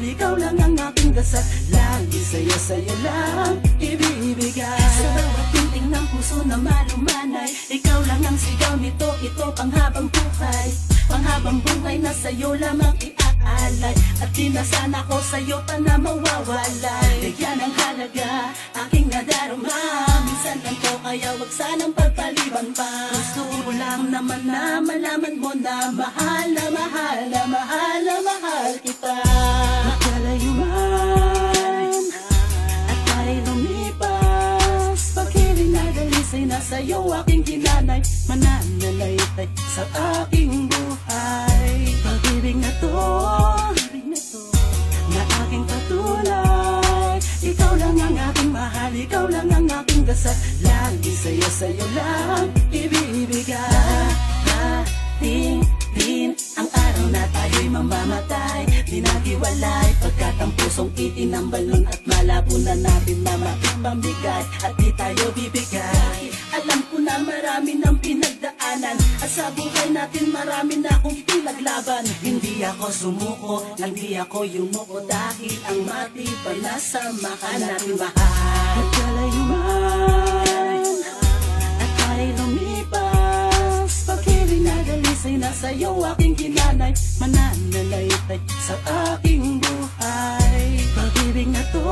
ikaw lang ang aking dasal. Lagi sa'yo lang ibibigay. Sa bawat pinting ng puso na malumanay, ikaw lang ang sigaw nito, ito panghabang buhay. Panghabang buhay na sa'yo lamang iaalay. At di na sana ko sa'yo pa na mawawalay. Kaya ng halaga aking nadarama, minsan lang to kaya wag sanang pagpaliban pa. Gusto ko lang naman na malaman mo na mahal na mahal na mahal na mahal kita. Magkalayo man at tayo'y lumipas, pag-ibig na dalisay na sa'yo aking ginanay, mananalaytay sa aking buhay. Pag-ibig na to na aking patuloy, ikaw lang ang aking mahal, ikaw lang ang aking dasal. Lagi sa'yo lang ibibigay. Darating ang araw na tayo'y mamamatay, di nagiwalay pagkat ang pusong itinambal nun at malabo na natin na makipambigay at di tayo bibigay. Alam ko na marami ng pinagdaanan at sa buhay natin marami na akong pinaglaban. Hindi ako sumuko, hindi ako yumuko dahil ang matibay na samahan natin mahal. Magkalayo man at tayo'y lumipas, pag-ibig na dalisay na sa'yo aking ginanay, mananalaytay sa aking buhay. Pag-ibig na to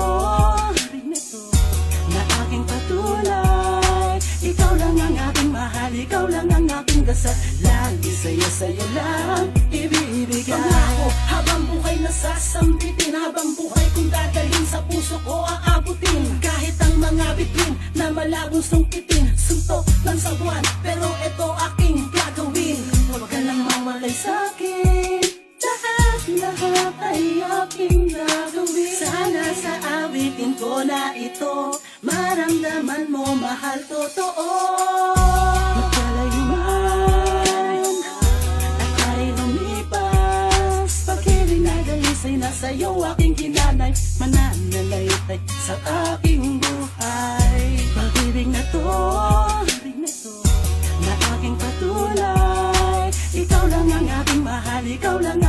na aking patuloy, ikaw lang ang aking mahal, ikaw lang ang aking dasal. Lagi sa'yo lang ibibigay. Pangako habang buhay nasasambitin, habang buhay kung dadalhin sa puso ko aabutin. Kahit ang mga bituin na malabong sungkitin, suntok ng sabuan, pero ito aking gagawin. Huwag ka lang mawalay sa'kin, lahat ay aking gagawin. Sana sa awitin ko na ito maramdaman mo mahal totoo. Magkalayo man at tayo'y lumipas, pag-ibig na dalisay na sa'yo aking ginanay, mananalaytay sa aking buhay. Pag-ibig na to na aking patuloy, ikaw lang ang aking mahal, ikaw lang